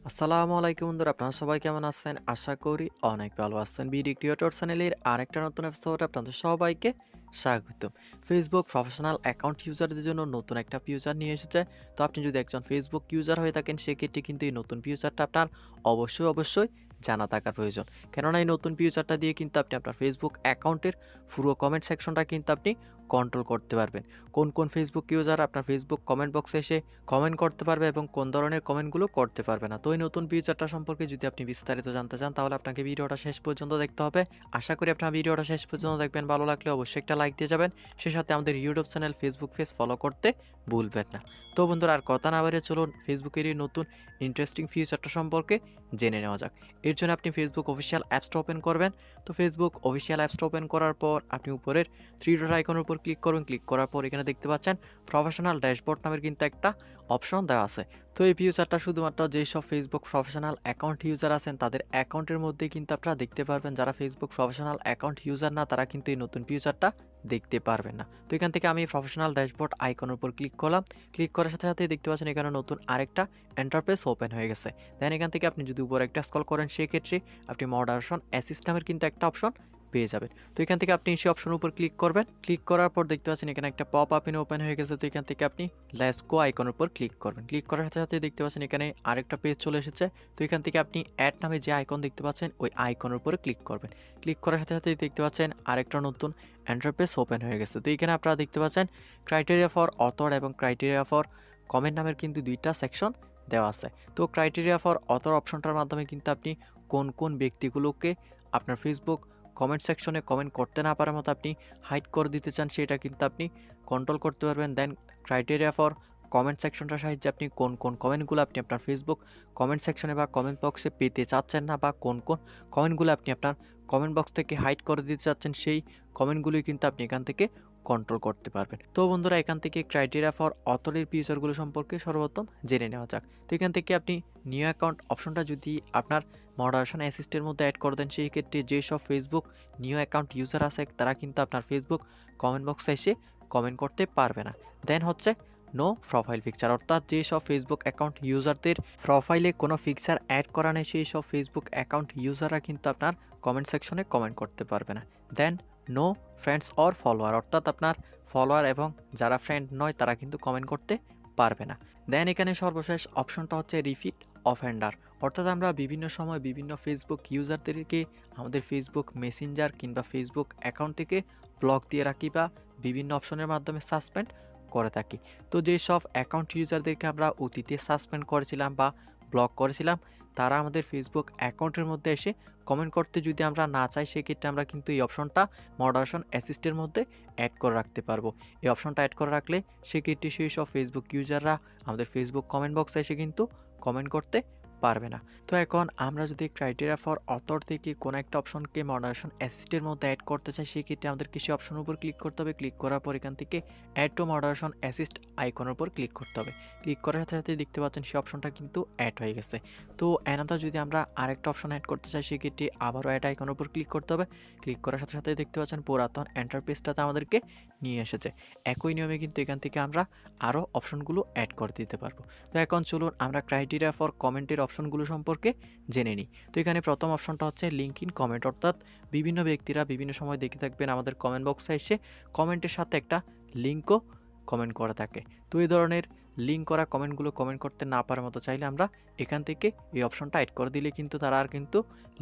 আসসালামু আলাইকুম বন্ধুরা, আপনারা সবাই কেমন আছেন? আশা করি অনেক ভালো আছেন। বিডি ক্রিয়েটর চ্যানেলের আরেকটা নতুন এপিসোডে আপনাদের সবাইকে স্বাগতম। ফেসবুক প্রফেশনাল অ্যাকাউন্ট ইউজারদের জন্য নতুন একটা ফিচার নিয়ে এসেছে। তো আপনি যদি একজন ফেসবুক ইউজার হয়ে থাকেন সেক্ষেত্রে কিন্তু এই নতুন ফিচারটা আপনার অবশ্যই জানা থাকার প্রয়োজন। কেননা এই নতুন ফিচারটা দিয়ে কিন্তু আপনি আপনার ফেসবুক অ্যাকাউন্টের পুরো কমেন্ট সেকশনটা কিন্তু আপনি কন্ট্রোল করতে পারবেন। কোন ফেসবুক ইউজার আপনার ফেসবুক কমেন্ট বক্সে এসে কমেন্ট করতে পারবে এবং কোন ধরনের কমেন্টগুলো করতে পারবে না। তো এই নতুন ফিচারটা সম্পর্কে যদি আপনি বিস্তারিত জানতে চান তাহলে আপনাকে ভিডিওটা শেষ পর্যন্ত দেখতে হবে। আশা করি আপনার ভিডিওটা শেষ পর্যন্ত দেখবেন। ভালো লাগলে অবশ্যই একটা লাইক দিয়ে যাবেন। সেই সাথে আমাদের YouTube channel, Facebook page follow করতে ভুলবেন না। তো বন্ধুরা, আর কথা না বাড়িয়ে চলুন ফেসবুকের এই নতুন ইন্টারেস্টিং ফিচারটা সম্পর্কে জেনে নেওয়া যাক। এর জন্য আপনি ফেসবুক অফিসিয়াল অ্যাপসটা ওপেন করবেন। তো ফেসবুক অফিসিয়াল অ্যাপসটা ওপেন করার পর আপনি উপরের থ্রি ডট আইকনের উপর ক্লিক করুন। ক্লিক করার পর এখানে দেখতে পাচ্ছেন প্রফেশনাল ড্যাশবোর্ড নামের কিন্তু একটা অপশন দেওয়া আছে। তো এই ফিচারটা শুধুমাত্র যেসব ফেসবুক প্রফেশনাল অ্যাকাউন্ট ইউজার আছেন তাদের অ্যাকাউন্টের মধ্যে কিন্তু আপনারা দেখতে পারবেন। যারা ফেসবুক প্রফেশনাল অ্যাকাউন্ট ইউজার না তারা কিন্তু এই নতুন ফিচারটা দেখতে পারবেন না। তো এখান থেকে আমি প্রফেশনাল ড্যাশবোর্ড আইকনের উপর ক্লিক করলাম। ক্লিক করার সাথে সাথে দেখতে পাচ্ছেন এখানে নতুন আরেকটা ইন্টারফেস ওপেন হয়ে গেছে। দেন এখান থেকে আপনি যদি উপরে একটা স্ক্রল করেন সেক্ষেত্রে আপনি মডারেশন অ্যাসিস্ট নামের কিন্তু একটা অপশন পেয়ে যাবেন। তো এখান থেকে আপনি সেই অপশনের উপর ক্লিক করবেন। ক্লিক করার পর দেখতে পাচ্ছেন এখানে একটা পপ আপ মেনু ওপেন হয়ে গেছে। তো এখান থেকে আপনি লেটস গো আইকনের উপর ক্লিক করবেন। ক্লিক করার সাথে সাথে দেখতে পাচ্ছেন এখানে আরেকটা পেজ চলে এসেছে। তো এখান থেকে আপনি অ্যাড নামে যে আইকন দেখতে পাচ্ছেন ওই আইকনের উপরে ক্লিক করবেন। ক্লিক করার সাথে সাথে দেখতে পাচ্ছেন আরেকটা নতুন ইন্টারফেস ওপেন হয়ে গেছে। তো এখানে আপনারা দেখতে পাচ্ছেন ক্রাইটেরিয়া ফর অথর এবং ক্রাইটেরিয়া ফর কমেন্ট নামের কিন্তু দুইটা সেকশন দেওয়া আছে। তো ক্রাইটেরিয়া ফর অথর অপশনটার মাধ্যমে কিন্তু আপনি কোন ব্যক্তিগুলোকে আপনার ফেসবুক কমেন্ট সেকশনে কমেন্ট করতে না পারার মতো আপনি হাইড করে দিতে চান সেটা কিন্তু আপনি কন্ট্রোল করতে পারবেন। দেন ক্রাইটেরিয়া ফর কমেন্ট সেকশনটার সাহায্যে আপনি কোন কমেন্টগুলো আপনি আপনার ফেসবুক কমেন্ট সেকশনে বা কমেন্ট বক্সে পেতে চাচ্ছেন না বা কোন কমেন্টগুলো আপনি আপনার কমেন্ট বক্স থেকে হাইড করে দিতে চাচ্ছেন সেই কমেন্টগুলোই কিন্তু আপনি এখান থেকে কন্ট্রোল করতে পারবেন। তো বন্ধুরা, এখান থেকে ক্রাইটেরিয়া ফর অথরের ফিচারগুলো সম্পর্কে সর্বপ্রথম জেনে নেওয়া যাক। তো এখান থেকে আপনি নিউ অ্যাকাউন্ট অপশনটা যদি আপনার মডারেশন অ্যাসিস্টের মধ্যে অ্যাড করে দেন সেই ক্ষেত্রে যেসব ফেসবুক নিউ অ্যাকাউন্ট ইউজার আছে তারা কিন্তু আপনার ফেসবুক কমেন্ট বক্সে এসে কমেন্ট করতে পারবে না। দেন হচ্ছে নো প্রোফাইল পিকচার, অর্থাৎ যেসব ফেসবুক অ্যাকাউন্ট ইউজারদের প্রোফাইলে কোনো পিকচার অ্যাড করা নেই সেই সব ফেসবুক অ্যাকাউন্ট ইউজাররা কিন্তু আপনার কমেন্ট সেকশনে কমেন্ট করতে পারবে না। দেন নো ফ্রেন্ডস অর ফলোয়ার, অর্থাৎ আপনার ফলোয়ার এবং যারা ফ্রেন্ড নয় তারা কিন্তু কমেন্ট করতে পারবে না। দেন এখানে সর্বশেষ অপশনটা হচ্ছে রিপিট অফেন্ডার, অর্থাৎ আমরা বিভিন্ন সময় বিভিন্ন ফেসবুক ইউজারদেরকে আমাদের ফেসবুক মেসেঞ্জার কিংবা ফেসবুক অ্যাকাউন্ট থেকে ব্লক দিয়ে রাখি বা বিভিন্ন অপশনের মাধ্যমে সাসপেন্ড করে থাকি। তো যেসব অ্যাকাউন্ট ইউজারদেরকে আমরা অতীতে সাসপেন্ড করেছিলাম বা ব্লক করেছিলাম তারা আমাদের ফেসবুক অ্যাকাউন্টের মধ্যে এসে কমেন্ট করতে যদি আমরা না চাই সেক্ষেত্রে আমরা কিন্তু এই অপশনটা মডারেশন অ্যাসিস্টের মধ্যে অ্যাড করে রাখতে পারবো। এই অপশনটা অ্যাড করে রাখলে সেক্ষেত্রে সেই সব ফেসবুক ইউজাররা আমাদের ফেসবুক কমেন্ট বক্সে এসে কিন্তু কমেন্ট করতে পারবে না। তো এখন আমরা যদি ক্রাইটেরিয়া ফর অথর থেকে কোনো একটা অপশনকে মডারেশন অ্যাসিস্টের মধ্যে অ্যাড করতে চাই সেক্ষেত্রে আমাদেরকে সেই অপশনের উপর ক্লিক করতে হবে। ক্লিক করার পর এখান থেকে অ্যাড টু মডারেশন অ্যাসিস্ট আইকনের উপর ক্লিক করতে হবে। ক্লিক করার সাথে সাথে দেখতে পাচ্ছেন সেই অপশনটা কিন্তু অ্যাড হয়ে গেছে। তো অ্যানাদার যদি আমরা আরেকটা অপশন অ্যাড করতে চাই সেক্ষেত্রে আবারও অ্যাড আইকনের উপর ক্লিক করতে হবে। ক্লিক করার সাথে সাথে দেখতে পাচ্ছেন পুরাতন ইন্টারফেসটাতে আমাদেরকে নিয়ে এসেছে। একই নিয়মে কিন্তু এখান থেকে আমরা আরও অপশনগুলো অ্যাড করে দিতে পারবো। তো এখন চলুন আমরা ক্রাইটেরিয়া ফর কমেন্টের অপশনগুলো সম্পর্কে জেনে নিই। তো এখানে প্রথম অপশনটা হচ্ছে লিঙ্ক ইন কমেন্ট, অর্থাৎ বিভিন্ন ব্যক্তিরা বিভিন্ন সময় দেখে থাকবেন আমাদের কমেন্ট বক্সে এসে কমেন্টের সাথে একটা লিঙ্কও কমেন্ট করা থাকে। তো এই ধরনের লিঙ্ক করা কমেন্টগুলো কমেন্ট করতে না পারার মতো চাইলে আমরা এখান থেকে এই অপশনটা অ্যাড করে দিলে কিন্তু তারা আর কিন্তু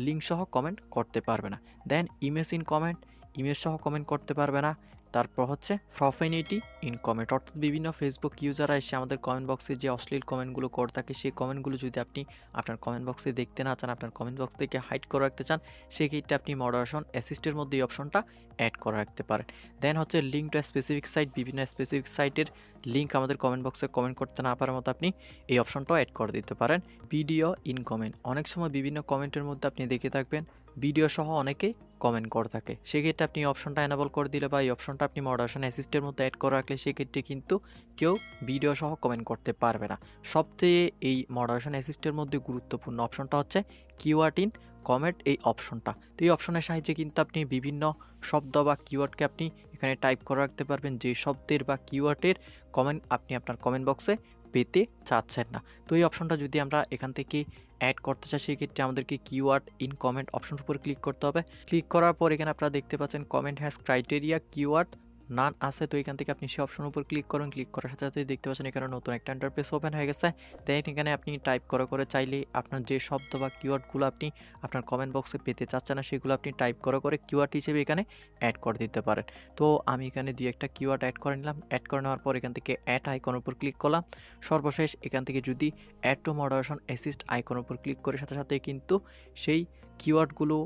লিঙ্ক সহ কমেন্ট করতে পারবে না। দেন ইমেজ ইন কমেন্ট, ইমেজ সহ কমেন্ট করতে পারবে না। তারপর হচ্ছে প্রফেনিটি ইন কমেন্ট, অর্থাৎ বিভিন্ন ফেসবুক ইউজাররা এসে আমাদের কমেন্ট বক্সে যে অশ্লীল কমেন্টগুলো করে থাকে সেই কমেন্টগুলো যদি আপনি আপনার কমেন্ট বক্সে দেখতে না চান, আপনার কমেন্ট বক্স থেকে হাইড করে রাখতে চান সেক্ষেত্রে আপনি মডারেশন অ্যাসিস্টের মধ্যে এই অপশনটা অ্যাড করে রাখতে পারেন। দেন হচ্ছে লিঙ্ক টু স্পেসিফিক সাইট, বিভিন্ন স্পেসিফিক সাইটের লিঙ্ক আমাদের কমেন্ট বক্সে কমেন্ট করতে না পারার মতো আপনি এই অপশনটাও অ্যাড করে দিতে পারেন। ভিডিও ইন কমেন্ট, অনেক সময় বিভিন্ন কমেন্টের মধ্যে আপনি দেখে থাকবেন ভিডিও সহ অনেকেই কমেন্ট করে থাকে, সেক্ষেত্রে আপনি এই অপশনটা এনাবল করে দিলে বা এই অপশনটা আপনি মডারেশন অ্যাসিস্টের মধ্যে অ্যাড করে রাখলে সেক্ষেত্রে কিন্তু কেউ ভিডিও সহ কমেন্ট করতে পারবে না। সবচেয়ে এই মডারেশন অ্যাসিস্টের মধ্যে গুরুত্বপূর্ণ অপশনটা হচ্ছে কিওয়ার্ড ইন কমেন্ট, এই অপশনটা। তো এই অপশনের সাহায্যে কিন্তু আপনি বিভিন্ন শব্দ বা কিওয়ার্ডকে আপনি এখানে টাইপ করে রাখতে পারবেন যে শব্দের বা কিওয়ার্ডের কমেন্ট আপনি আপনার কমেন্ট বক্সে পেতে চাচ্ছেন না। তো এই অপশনটা যদি আমরা এখান থেকে অ্যাড করতে চাই সেক্ষেত্রে আমাদেরকে কিওয়ার্ড ইন কমেন্ট অপশনের উপর ক্লিক করতে হবে। ক্লিক করার পর এখানে আপনারা দেখতে পাচ্ছেন কমেন্ট হ্যাজ ক্রাইটেরিয়া কিওয়ার্ড নান আছে। তো এখান থেকে আপনি সেই অপশনের উপর ক্লিক করুন। ক্লিক করার সাথে সাথে দেখতে পাচ্ছেন এখানে নতুন একটা ইন্টারফেস ওপেন হয়ে গেছে। দেন এখানে আপনি টাইপ করে চাইলে আপনার যে শব্দ বা কিওয়ার্ডগুলো আপনি আপনার কমেন্ট বক্সে পেতে চাচ্ছেন না সেগুলো আপনি টাইপ করে কিওয়ার্ড হিসেবে এখানে অ্যাড করে দিতে পারেন। তো আমি এখানে ২-১টা কিওয়ার্ড অ্যাড করে নিলাম। অ্যাড করে নেওয়ার পর এখান থেকে অ্যাড আইকনের উপর ক্লিক করলাম। সর্বশেষ এখান থেকে যদি অ্যাড টু মডারেশন অ্যাসিস্ট আইকনের উপর ক্লিক করে সাথে সাথে কিন্তু সেই কিওয়ার্ডগুলো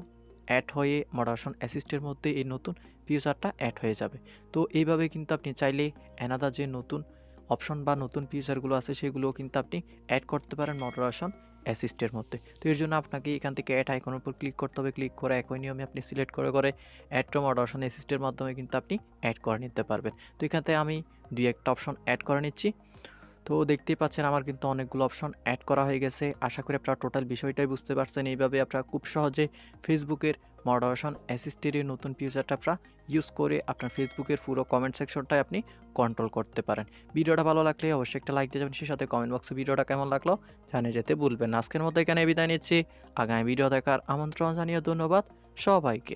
অ্যাড হয়ে মডারেশন অ্যাসিস্টের মধ্যে এই নতুন ফিচারটা অ্যাড হয়ে যাবে। তো এইভাবে কিন্তু আপনি চাইলে অ্যানাদার যে নতুন অপশন বা নতুন ফিচারগুলো আছে সেগুলোও কিন্তু আপনি অ্যাড করতে পারেন মডারেশন অ্যাসিস্টের মধ্যে। তো এর জন্য আপনাকে এখান থেকে অ্যাড আইকনের উপর ক্লিক করতে হবে। ক্লিক করে একই নিয়মে আপনি সিলেক্ট করে অ্যাড টু মডারেশন অ্যাসিস্টের মাধ্যমে কিন্তু আপনি অ্যাড করে নিতে পারবেন। তো এখান থেকে আমি ২-১টা অপশন অ্যাড করে নিচ্ছি। তো দেখতেই পাচ্ছেন আমার কিন্তু অনেকগুলো অপশন অ্যাড করা হয়ে গেছে। আশা করি আপনারা টোটাল বিষয়টাই বুঝতে পারছেন। এইভাবে আপনারা খুব সহজে ফেসবুকের মডারেশন অ্যাসিস্টের এই নতুন ফিচারটা আপনারা ইউজ করে আপনার ফেসবুকের পুরো কমেন্ট সেকশনটাই আপনি কন্ট্রোল করতে পারেন। ভিডিওটা ভালো লাগলে অবশ্যই একটা লাইক দিয়ে যাবেন, সেই সাথে কমেন্ট বক্সে ভিডিওটা কেমন লাগলো জানিয়ে যেতে ভুলবেন না। আজকের মতো এখানে বিদায় নিচ্ছি। আগামী ভিডিও দেখার আমন্ত্রণ জানিয়ে ধন্যবাদ সবাইকে।